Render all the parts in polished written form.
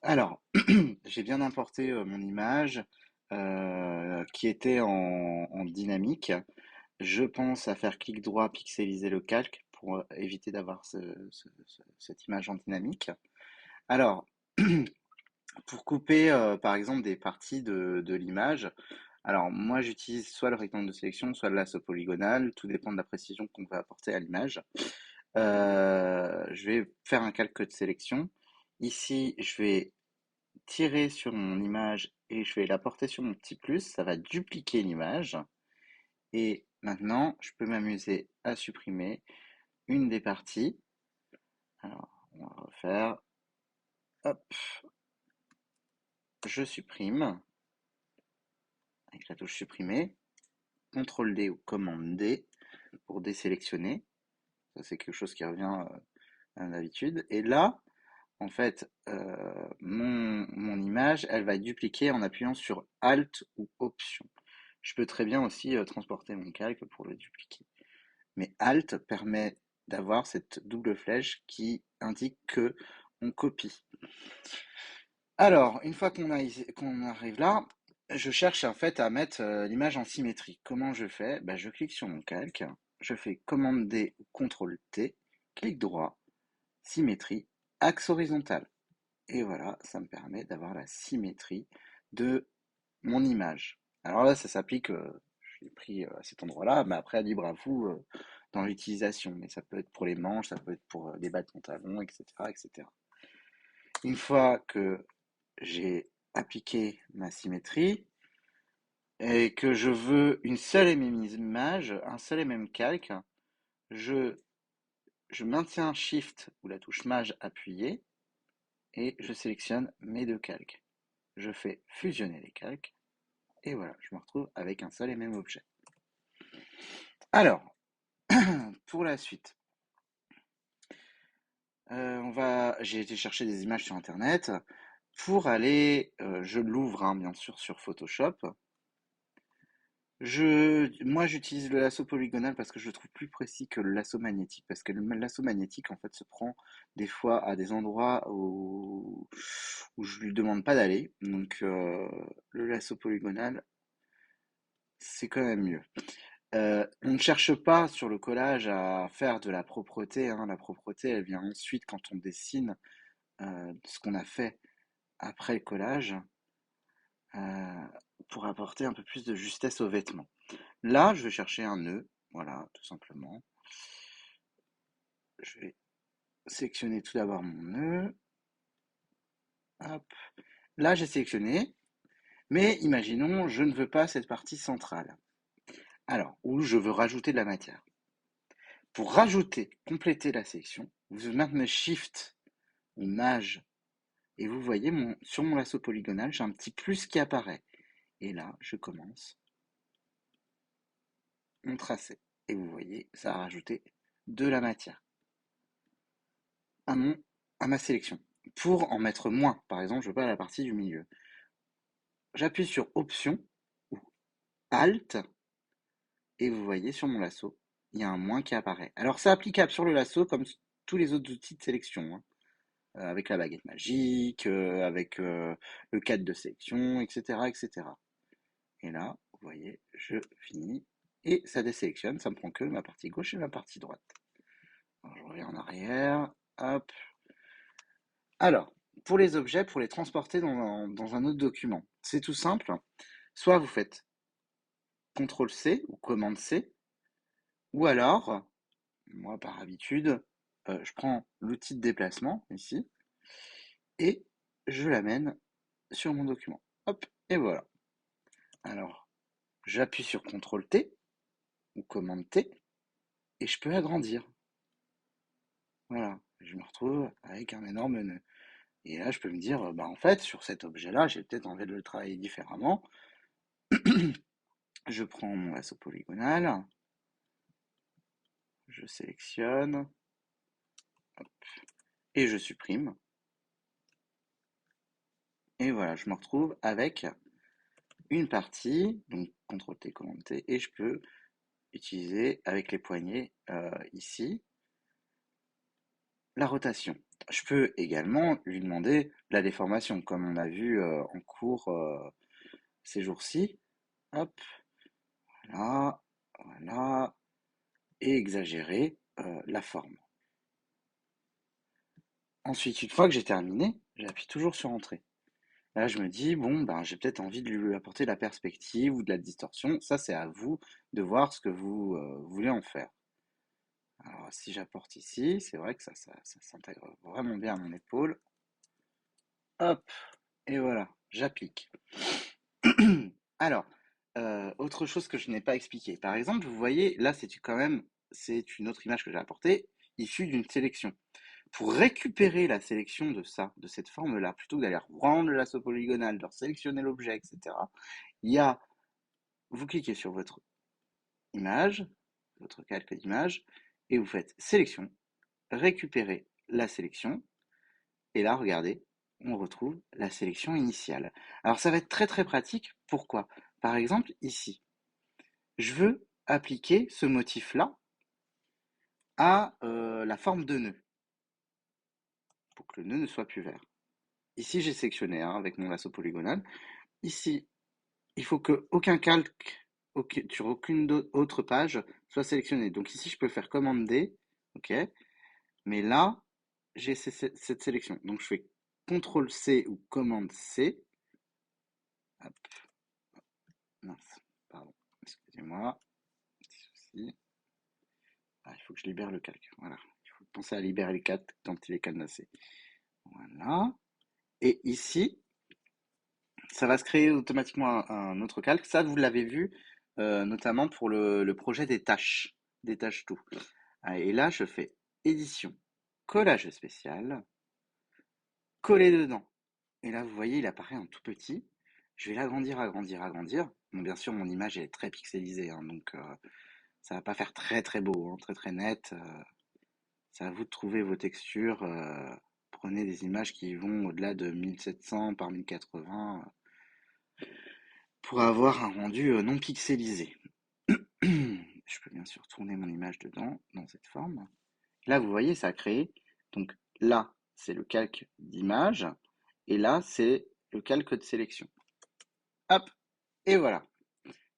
Alors, j'ai bien importé mon image qui était en dynamique. Je pense à faire clic droit, pixeliser le calque pour éviter d'avoir cette image en dynamique. Alors, pour couper par exemple des parties de l'image, alors moi j'utilise soit le rectangle de sélection, soit le lasso polygonal, tout dépend de la précision qu'on veut apporter à l'image. Je vais faire un calque de sélection. Ici, je vais tirer sur mon image et je vais la porter sur mon petit plus, ça va dupliquer l'image. Et maintenant, je peux m'amuser à supprimer une des parties. Alors, on va refaire. Hop, je supprime avec la touche supprimer. CTRL D ou commande D pour désélectionner. Ça, c'est quelque chose qui revient à d'habitude. Et là, en fait, mon image, elle va dupliquer en appuyant sur Alt ou Option. Je peux très bien aussi transporter mon calque pour le dupliquer. Mais Alt permet d'avoir cette double flèche qui indique que on copie. Alors, une fois qu'on arrive là, je cherche en fait à mettre l'image en symétrie. Comment je fais? Ben, je clique sur mon calque, je fais commande D ou CTRL T, clic droit, symétrie, axe horizontal. Et voilà, ça me permet d'avoir la symétrie de mon image. Alors là, ça s'applique, j'ai pris à cet endroit-là, mais après, libre à vous dans l'utilisation. Mais ça peut être pour les manches, ça peut être pour les bas de pantalon, etc., etc. Une fois que j'ai appliqué ma symétrie et que je veux une seule et même image, un seul et même calque, je, je maintiens Shift ou la touche Maj appuyée et je sélectionne mes deux calques. Je fais fusionner les calques et voilà, je me retrouve avec un seul et même objet. Alors, pour la suite, j'ai été chercher des images sur Internet pour aller, je l'ouvre hein, bien sûr sur Photoshop. Moi, j'utilise le lasso polygonal parce que je le trouve plus précis que le lasso magnétique. Parce que le lasso magnétique, en fait, se prend des fois à des endroits où je lui demande pas d'aller. Donc, le lasso polygonal, c'est quand même mieux. On ne cherche pas sur le collage à faire de la propreté, hein. La propreté, elle vient ensuite quand on dessine ce qu'on a fait après le collage euh, pour apporter un peu plus de justesse aux vêtements. Là, je vais chercher un nœud, voilà, tout simplement. Je vais sélectionner tout d'abord mon nœud. Hop. Là, j'ai sélectionné, mais imaginons, je ne veux pas cette partie centrale. Alors, où je veux rajouter de la matière. Pour rajouter, compléter la sélection, vous maintenez Shift ou Maj et vous voyez sur mon lasso polygonal, j'ai un petit plus qui apparaît. Et là, je commence mon tracé. Et vous voyez, ça a rajouté de la matière à, à ma sélection. Pour en mettre moins, par exemple, je veux pas la partie du milieu. J'appuie sur Option ou Alt et vous voyez sur mon lasso, il y a un moins qui apparaît. Alors c'est applicable sur le lasso comme tous les autres outils de sélection, hein. Avec la baguette magique, avec le cadre de sélection, etc., etc. Et là, vous voyez, je finis et ça désélectionne, ça me prend que ma partie gauche et ma partie droite. Alors, je reviens en arrière, hop. Alors, pour les objets, pour les transporter dans un autre document, c'est tout simple. Soit vous faites CTRL-C ou commande-C, ou alors, moi par habitude, je prends l'outil de déplacement ici et je l'amène sur mon document. Hop, et voilà. Alors, j'appuie sur CTRL-T ou commande-T et je peux agrandir. Voilà, je me retrouve avec un énorme nœud. Et là, je peux me dire, bah en fait, sur cet objet-là, j'ai peut-être envie de le travailler différemment. Je prends mon lasso polygonal, je sélectionne et je supprime. Et voilà, je me retrouve avec une partie, donc CTRL-T, CTRL-T, et je peux utiliser avec les poignets ici la rotation. Je peux également lui demander la déformation, comme on a vu en cours ces jours-ci. Hop, voilà, voilà, et exagérer la forme. Ensuite, une fois que j'ai terminé, j'appuie toujours sur Entrée. Là, je me dis, bon, ben, j'ai peut-être envie de lui apporter de la perspective ou de la distorsion. Ça, c'est à vous de voir ce que vous voulez en faire. Alors, si j'apporte ici, c'est vrai que ça s'intègre vraiment bien à mon épaule. Hop, et voilà, j'applique. Alors, autre chose que je n'ai pas expliqué. Par exemple, vous voyez, là, c'est une autre image que j'ai apportée, issue d'une sélection. Pour récupérer la sélection de ça, de cette forme-là, plutôt que d'aller rendre le lasso polygonal, de sélectionner l'objet, etc., il y a, vous cliquez sur votre image, votre calque d'image, et vous faites sélection, récupérer la sélection, et là, regardez, on retrouve la sélection initiale. Alors, ça va être très très pratique. Pourquoi? Par exemple, ici, je veux appliquer ce motif-là à la forme de nœud, pour que le nœud ne soit plus vert. Ici, j'ai sélectionné avec mon lasso polygonal. Ici, il faut que aucun calque sur aucune autre page soit sélectionné. Donc ici, je peux faire commande D, ok, mais là, j'ai cette sélection. Donc je fais CTRL C ou commande C. Hop, mince, pardon, excusez-moi, petit souci. Ah, il faut que je libère le calque. Voilà, il faut penser à libérer le calque quand il est cadenassé. Voilà. Et ici, ça va se créer automatiquement un autre calque. Ça, vous l'avez vu, notamment pour le projet des tâches tout. Ah, et là, je fais édition, collage spécial, coller dedans. Et là, vous voyez, il apparaît en tout petit. Je vais l'agrandir, agrandir, agrandir. Bon, bien sûr, mon image est très pixelisée, hein, donc ça va pas faire très très beau, hein, très très net. C'est à vous de trouver vos textures. Prenez des images qui vont au-delà de 1700 par 1080 pour avoir un rendu non pixelisé. Je peux bien sûr tourner mon image dedans, dans cette forme. Là, vous voyez, ça a créé. Donc là, c'est le calque d'image. Et là, c'est le calque de sélection. Hop, et voilà.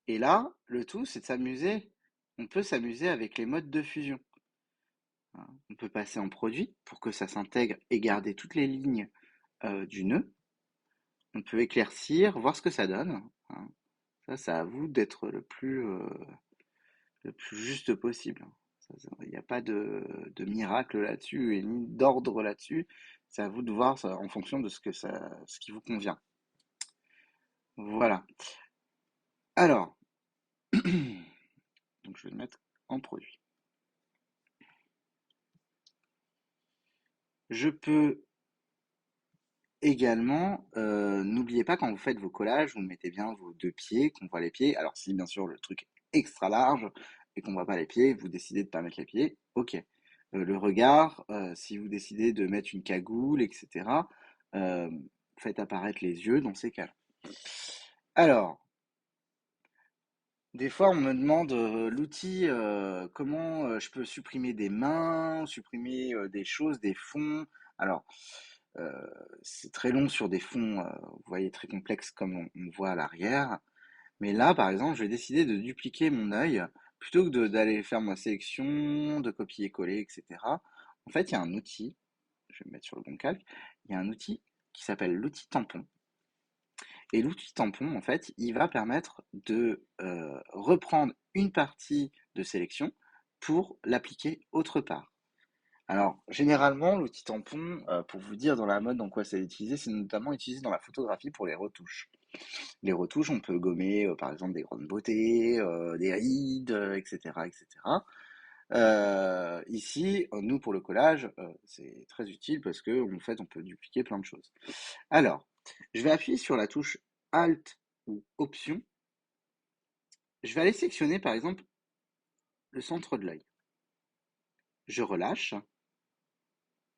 Et là, le tout, c'est de s'amuser. On peut s'amuser avec les modes de fusion. On peut passer en produit pour que ça s'intègre et garder toutes les lignes du nœud. On peut éclaircir, voir ce que ça donne. Ça, c'est à vous d'être le plus juste possible. Il n'y a pas de miracle là-dessus et ni d'ordre là-dessus. C'est à vous de voir ça en fonction de ce qui vous convient. Voilà. Alors, donc je vais le mettre en produit. Je peux également, n'oubliez pas quand vous faites vos collages, vous mettez bien vos deux pieds, qu'on voit les pieds. Alors si bien sûr le truc est extra large et qu'on voit pas les pieds, vous décidez de pas mettre les pieds, ok. Le regard, si vous décidez de mettre une cagoule, etc., euh, faites apparaître les yeux dans ces cas-là. Alors, des fois, on me demande l'outil, comment je peux supprimer des mains, supprimer des choses, des fonds. Alors, euh, c'est très long sur des fonds, vous voyez, très complexes comme on voit à l'arrière. Mais là, par exemple, je vais décider de dupliquer mon œil plutôt que d'aller faire ma sélection, de copier-coller, etc. En fait, il y a un outil, je vais me mettre sur le bon calque, il y a un outil qui s'appelle l'outil tampon. Et l'outil tampon, en fait, il va permettre de reprendre une partie de sélection pour l'appliquer autre part. Alors, généralement, l'outil tampon, pour vous dire dans la mode dans quoi c'est utilisé, c'est notamment utilisé dans la photographie pour les retouches. Les retouches, on peut gommer, par exemple, des grandes beautés, des rides, etc., etc. Ici, nous, pour le collage, c'est très utile parce que, en fait, on peut dupliquer plein de choses. Alors, je vais appuyer sur la touche Alt ou Option. Je vais aller sélectionner, par exemple, le centre de l'œil. Je relâche.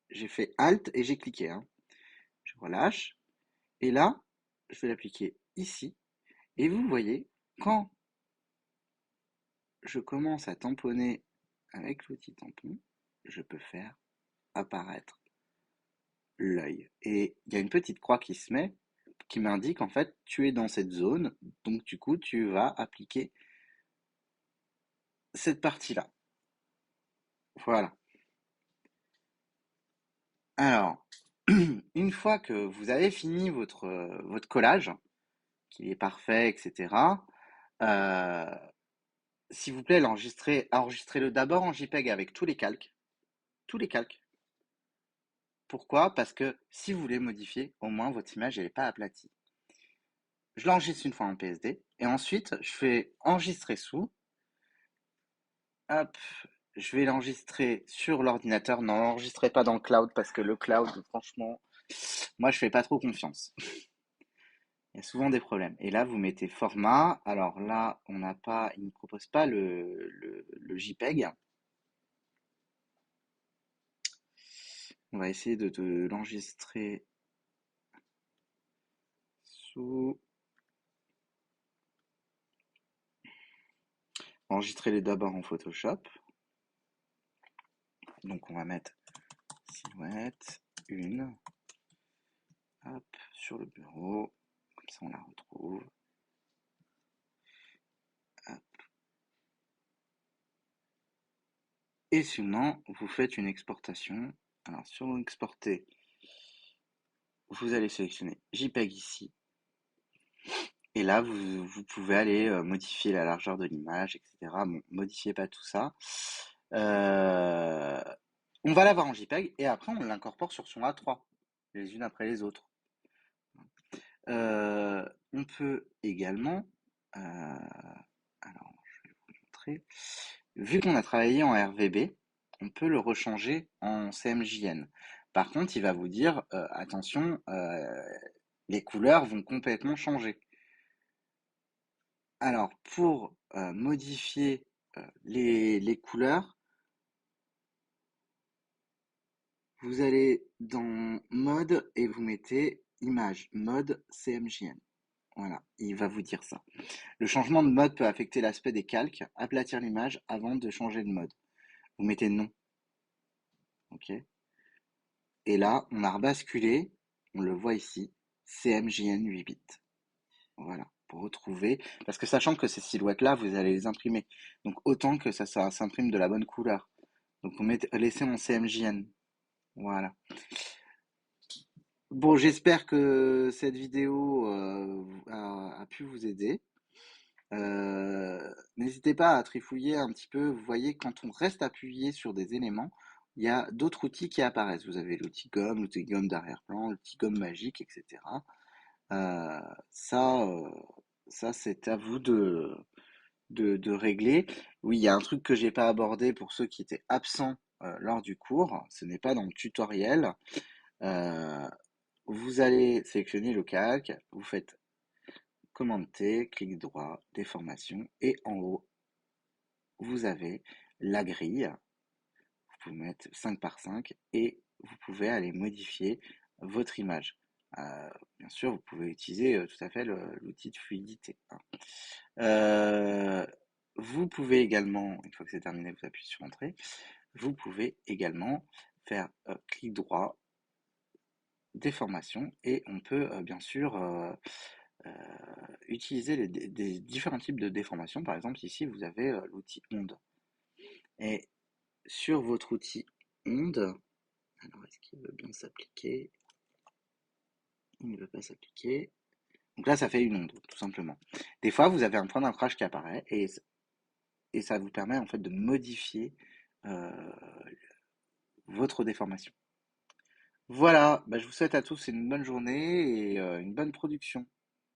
J'ai fait Alt et j'ai cliqué, hein. Je relâche. Et là, je vais l'appliquer ici. Et vous voyez, quand je commence à tamponner avec l'outil tampon, je peux faire apparaître l'œil. Et il y a une petite croix qui se met, qui m'indique en fait tu es dans cette zone, donc du coup tu vas appliquer cette partie-là. Voilà. Alors, une fois que vous avez fini votre collage, qu'il est parfait, etc., euh, s'il vous plaît, enregistrez-le d'abord en JPEG avec tous les calques. Tous les calques. Pourquoi? Parce que si vous voulez modifier, au moins votre image n'est pas aplatie. Je l'enregistre une fois en PSD et ensuite je fais enregistrer sous. Hop, je vais l'enregistrer sur l'ordinateur. Non, l'enregistrez pas dans le cloud parce que le cloud, franchement, moi je fais pas trop confiance. Il y a souvent des problèmes. Et là, vous mettez format. Alors là, il ne propose pas le JPEG. On va essayer de l'enregistrer sous. Enregistrez-les d'abord en Photoshop. Donc on va mettre silhouette, une, hop, sur le bureau. Comme ça on la retrouve. Hop. Et sinon, vous faites une exportation. Alors sur exporter, vous allez sélectionner JPEG ici. Et là, vous pouvez aller modifier la largeur de l'image, etc. Bon, modifiez pas tout ça. Euh, on va l'avoir en JPEG et après on l'incorpore sur son A3, les unes après les autres. On peut également, alors je vais vous montrer, vu qu'on a travaillé en RVB, on peut le rechanger en CMJN. Par contre, il va vous dire, attention, les couleurs vont complètement changer. Alors, pour modifier les couleurs, vous allez dans mode et vous mettez image, mode CMJN. Voilà, il va vous dire ça. Le changement de mode peut affecter l'aspect des calques, aplatir l'image avant de changer de mode. Vous mettez non, ok? Et là, on a rebasculé, on le voit ici, CMJN 8 bits. Voilà, pour retrouver, parce que sachant que ces silhouettes-là, vous allez les imprimer. Donc autant que ça s'imprime de la bonne couleur. Donc vous laissez en CMJN. Voilà. Bon, j'espère que cette vidéo a pu vous aider. N'hésitez pas à trifouiller un petit peu. Vous voyez, quand on reste appuyé sur des éléments, il y a d'autres outils qui apparaissent. Vous avez l'outil gomme d'arrière-plan, l'outil gomme magique, etc. Euh, ça, euh, ça c'est à vous de régler. Oui, il y a un truc que j'ai pas abordé pour ceux qui étaient absents lors du cours. Ce n'est pas dans le tutoriel. Euh, vous allez sélectionner le calque, vous faites commande T, clic droit, déformation, et en haut, vous avez la grille. Vous pouvez mettre 5 par 5 et vous pouvez aller modifier votre image. Bien sûr, vous pouvez utiliser tout à fait l'outil de fluidité, hein. Euh, Vous pouvez également, une fois que c'est terminé, vous appuyez sur Entrée. Vous pouvez également faire clic droit, déformation, et on peut bien sûr euh, utiliser des différents types de déformation. Par exemple, ici, vous avez l'outil onde. Et sur votre outil onde, alors est-ce qu'il veut bien s'appliquer? Il ne veut pas s'appliquer. Donc là, ça fait une onde, tout simplement. Des fois, vous avez un point d'ancrage qui apparaît et ça vous permet en fait de modifier euh, votre déformation. Voilà, bah, je vous souhaite à tous une bonne journée et une bonne production.